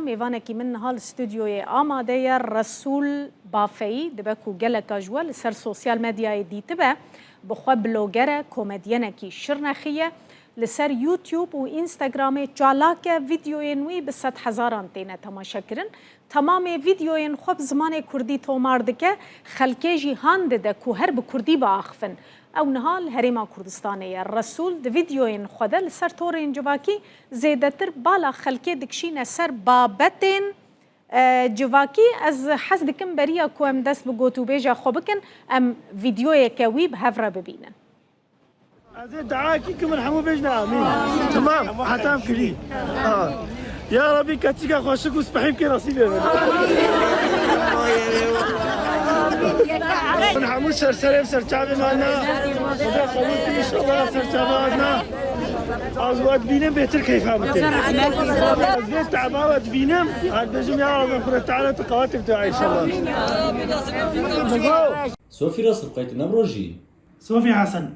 میوانکی من نهال استودیوی آماده رسول بافی دبکو گلک جوال سر سوسیال مدیای دیته به بخوا بلوگر کمدینکی شرنخیه لسر یوتیوب و اینستاگرام چالاک ویدیوی نوی به 100,000 تینه تماشا کرن تمام ویدیوین خوب زمان کردی تومار دکه خلکه جی هاند ده که هر به کردی با آخفن او نهال هریما کردستانه رسول ده ویدیوین خوده لسر تورین جواکی زیده تر بالا خلکه دکشین سر بابتین جواکی از حز دکم بریا که ام دست بگوتو بیجا خوبکن ام ویدیوی که وی به هفره ببینن عزيز دعاكي كم نحمو بيجنا امين تمام حتام كلي يا ربي كاتيكا خوشك وسبحيم كي نصيبي نحمو سرسريم سرچابي مالنا خدا قبول ان شاء الله سرچاباتنا ازوات بينم بيتر كيف عملتين ازيد تعباوات بينم عاد بجم يا رب خدا تعالى تقواتي بتاعي ان شاء الله صوفي راس بقيت نبروجي صوفي حسن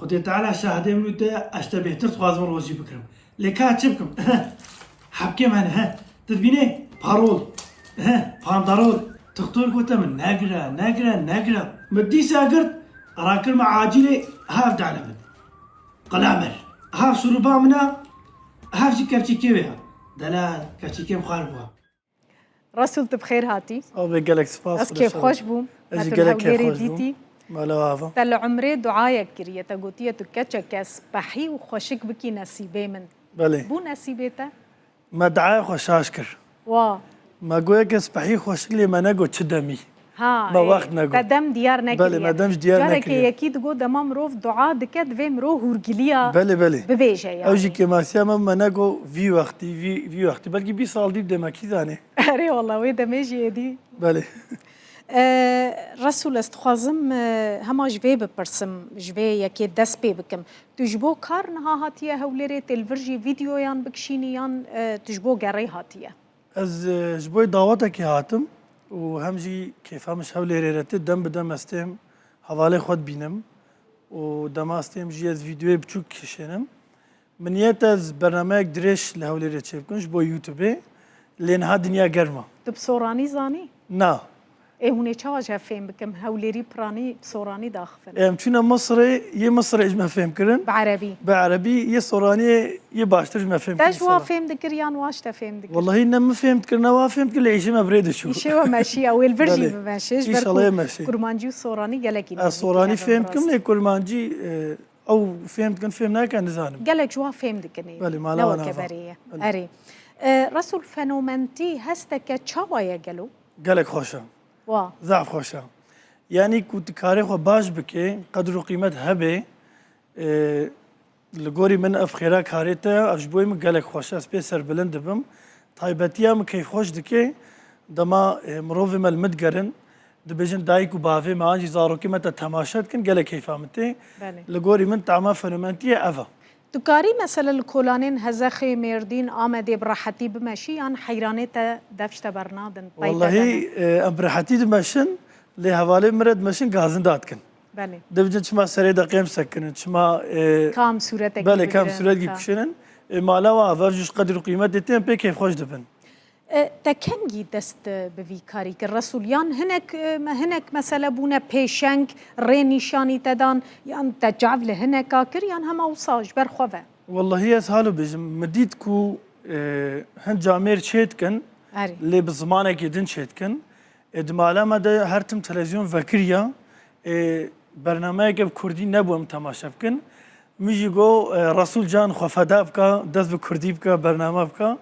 خدي تعالى شاهدي من وده اشتبه ترتوازم روزي بكرم لكا تشبكم حبكي من ها تدبيني بارول ها باندارول تختار كوتا من نقرا مدي ساقرت راكل مع عاجلي هاف دعلمن قلامر هاف شربا منا هاف شي كفتشي بها دلال كفتشي مخالبها رسول تبخير هاتي او بقلك سباس اس كيف خوش بوم اجي قلك كيف خوش ديتي مالا وافا تل عمري دعايك كريه تقوتيه تكتشا كاس بحي وخوشك بكي نصيبي من بله بو نصيبته ما دعاء خوشاشكر وا ما قويك اسبحي خوش لي ما نقو تشدمي ها ما وقت نقو تدم ديار نكريه بله ما دمش ديار جارك نكريه اكيد جو دمام روف دعاء دكت فيم رو هورجليا بله ببيجه يعني اوجي كما سيما ما نقو في وقتي بلكي بي سال دي دما كيزاني اري والله ويدا ميجي دي بله رسول استخوازم هما جوي بپرسم جوي يكي دس بي بكم تجبو كار نها هاتيه هوليري تلفرجي فيديو يان بكشيني يان تجبو قري هاتيه از جبوي دعوتك هاتم وهمجي كيف همش هولي ريرتي دم بدم استهم حوالي خود بينم ودم استهم جي از فيديو بچوك كشنم من يت از برنامج دريش لهولي ريتشي بكونش بو يوتيوب لين ها دنيا گرما تبصوراني زاني نا ايه هوني چاوجه فهم بكم هوليري براني بصوراني داخفن چون مصري يه مصري اجما فهم كرن بعربي يه صوراني يه باشتر اجما فهم كرن تاج وا فهم دكر يان واش تفهم دكر والله انما فهمت كرنا وا فهمت كل عيش ما بريد شو يشوا ماشي او الفرجي ماشيش ان شاء الله ماشي كرمانجي صوراني قالك الصوراني فهمت كم لي كرمانجي او فهمت كن فهمنا كان زانم قالك جوا فهم دكني بله ما لا كبريه اري رسول فنومنتي هستك چاوايا قالو قالك خوشا ضعف خوشا يعني كنت كاري خو باش بكي قدر وقيمت هبه لغوري من افخيرا كاريتا افجبوي من قالك خوشا سبيسر بلند بم طيبتيا من كيف خوش دكي دما مروفي مال مدقرن دبجن دايك وبافي ما انجي زارو كيما تماشات كن قالك كيف فهمتي لغوري من تعما فنومنتيا افا تكاري مثلا الكولانين هزخي ميردين آمدي براحتي بمشي عن حيرانيتا دفشت برنادن والله براحتي بمشن لهوالي مرد مشن غازن داتكن بله دبجن شما سري دقيم سكنن شما كام صورتك بله كام صورت كشنن مالا وافرجش قدر قيمه دتين بي كيف خوش دبن تكنجي دست بفيكاري الرسول يان هنك مثلا بونا بيشنك رينيشاني تدان يان تجعل هنك كاكر يان هما وصاج برخوة والله هي سهالو بجم مديدكو هن جامير شيتكن اللي بزمانك يدن شيتكن ادمالا مدى هرتم تلفزيون فكريا برنامج بكردي نبوم تماشا بكن ميجي جو رسول جان خفدا بكا دست بكردي بكا برنامج بكا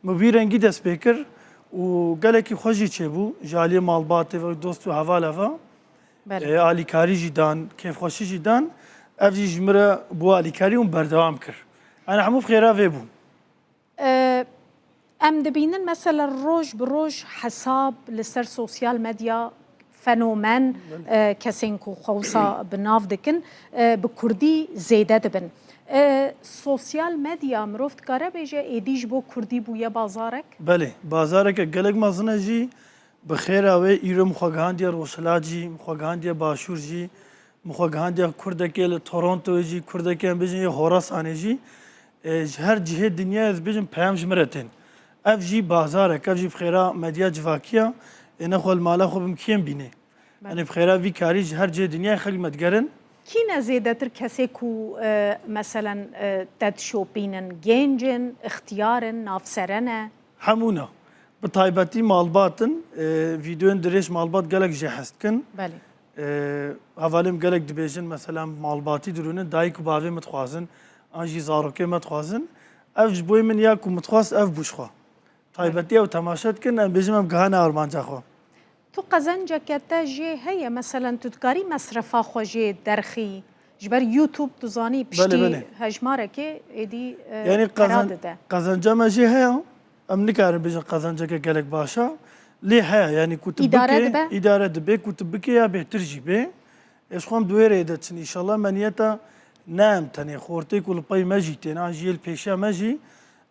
مبيرنجي دست بكر وقالك خوشي تشبو جالي مالباتي ودوستو هفالافا آلي كاري جدان كيف خوشي جدان افجي جمرة بو آلي كاري ومبردوام كر انا حمو بخيرا فيبو ام دبينن مثلا روج بروج حساب لسر سوسيال ميديا فنومن كسينكو خوصا بناف دكن بكردي زيادة دبن سوسيال ميديا مروفت كاره بيجا ايديج بو كردي بويا بازارك بله بازارك قلق مازنه جي بخير اوي ايرو مخواگان دي روشلا جي مخواگان دي باشور جي مخواگان دي كردك تورونتو جي كردك بيجي هوراسانه جي هر جهه دنیا از بجم پیام جمرتن اف جی بازار کف جی بخیرا مدیا جواکیا نخول مالا خوبم کیم بینه یعنی بخیرا وی کاری هر جهه دنیا خیلی مدگرن كينا زيادة كسيكو مثلا تدشوبينن جينجن اختيارن نافسرنا همونا بطایبەتی ماڵباتن ڤیددیۆن درێژ ماڵبات gelek jê hestkin بله hevalêm gelek dibêjin mesela malbatî dirûnin dayîk û bavê min dixwazin an jî zarokê me dixwazin ev ji boî min ya ku min dixwast ev bûşxwe taybetî ew temaşe dikin em bêjim em gihane armanca xwe تو قزنجك جي هي مثلا تذكري مصرفا خوجي درخي جبر يوتيوب تزاني بشتي هجمارك ايدي يعني قزنجه ما جي هيا ام نكارن بيجن قزنجه gelek başa ليه هيا يعني كنت إدارة دبي كنت بكي يا بهتر جيبي إيش خام دويرة إن شاء الله منيتا نام تاني خورتي كل باي ماجي تنا جيل بيشا ماجي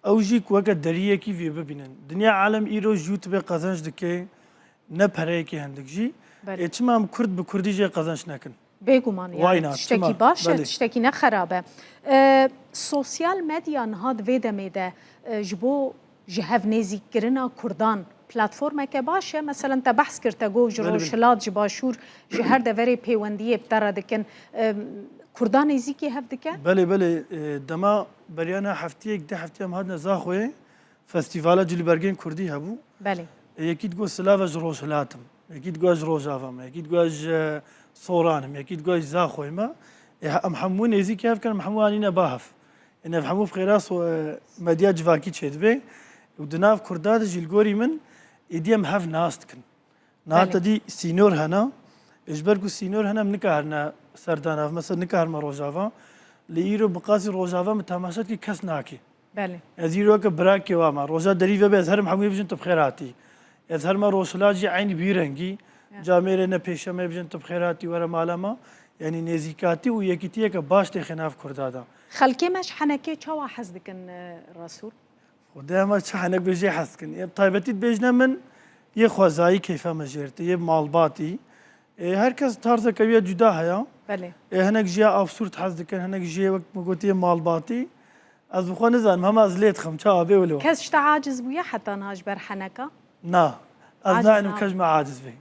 أو جي كوكا دريه كيف يبينن دنيا عالم إيروج يوتيوب قزنج دكي نبهره كي هندك جي إتمام كرد بكردي جي قزنج نكن بيجومان يعني تشتكي باشا تشتكي نخرابة سوسيال ميديا نهاد فيدا ميدا جبو جهاف نيزي كرنا كردان بلاتفورما كباشة مثلا تبحث كرتاجو جروشلات جباشور جهر دفري بيوندية بترى دكن كردان نيزيكي هف دكن بله دما بريانا حفتيك ده حفتيام هادنا زاخوي فستيفالا جلبرجين كردي هبو بله يكيد جو سلافة جروشلاتم يكيد جو جروجافم يكيد جو صورانم يكيد جو زاخوي ما محمون نيزيكي هف كان محموانينا باهف إن محمو بخيراس مديا جواكي تشدبي ودناف كرداد جيلغوري من إديم هاف ناستكن ناتا دي سينور هنا إجبركو سينور هنا منكهرنا سردانا مثلا نكهر ما روجافا ليرو بقاسي روجافا متاماشات كي كس ناكي بله ازيرو كبراكي واما روجا دريفه بيظهر محمود بجن تبخيراتي يظهر ما روشلاجي عيني بيرنجي جاميرنا بيشا ما بجن تبخيراتي ورا مالما يعني نزيكاتي ويكيتيه كباش تخناف كردادا خلكي مش حنكي تشوا حسدكن الرسول ودائما شحنك بيجي حسكن يب طيبتي بيجنا من يخوازاي كيف مجرتي يب مالباتي هركز طرزه كبيره جدا هيا بله هناك جيا ابسورد حسدكن هناك جيا وقت ما قلت مالباتي از بخو نزان ما ازليت خمچا ابي ولو كاش تعاجز بيا حتى ناج بر حنكه نا از انه كاش ما عاجز بي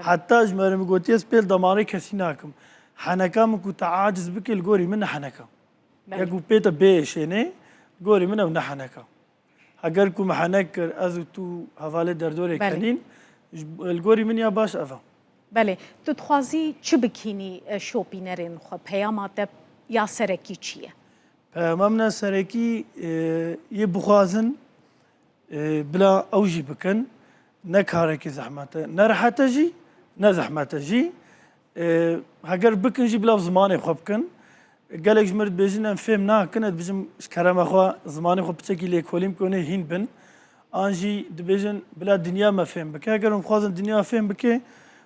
حتى اجمر ما قلت سبيل دماري كسيناكم حنكه ما كنت عاجز بك الغوري من حنكه يقو بيتا بيشيني غوري من حنكه اگر کو محنکر از تو حواله در دوره کنین الگوری من یا باش افا بله تو تخوازی چه بکینی شوپینرین خو پیامات یا سرکی چیه پیاممنا سرکی یه بخوازن بلا اوجی بکن نکاره کی زحمته نرحته جی نه زحمته جی اگر بکن جی بلا زمانه خوب کن قالك جمرت بيجينا فهم ناكن بيجم كرام اخوا زماني خو بتشكي لي كوليم كونه هين بن انجي دبيجن بلا دنيا ما فهم بك اگر خوازن دنيا فهم بك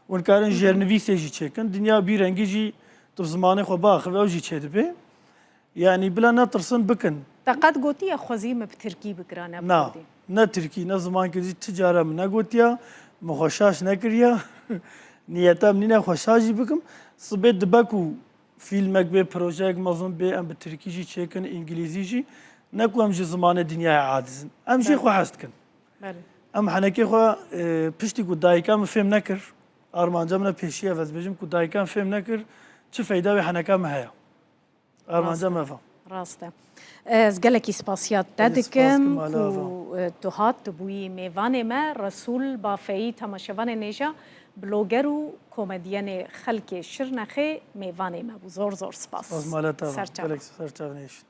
ون كارن جيرنفي سيجي تشكن دنيا بيرنجي جي طب زماني خو باخ اوجي تشدبي يعني بلا نطرسن بكن تقد قوتي خوزي ما بتركي بكرانا نا نا تركي نا زمان كي تجاره من قوتيا مخشاش نكريا نيتا منين خوشاجي بكم صبيت دبكو فیلمک به پروژه مازن به ام به ترکیجی چکن انگلیزیجی نکو ام جی زمان دنیا عادزن ام جی خو هست کن ام حنکی خو پشتی کو دایکام فهم نکر آرمانجا من پیشیه وز بجم کو دایکام فهم نکر چه فایده به حنکام هیا آرمانجا ما فهم راسته از گلکی سپاسیات دادکم کو تو هات بوی میوان ما رسول بافی تماشاوان نیجا بلوگر و کمدین خلک شرنخه میوان ما بو زور سپاس سرچاونیش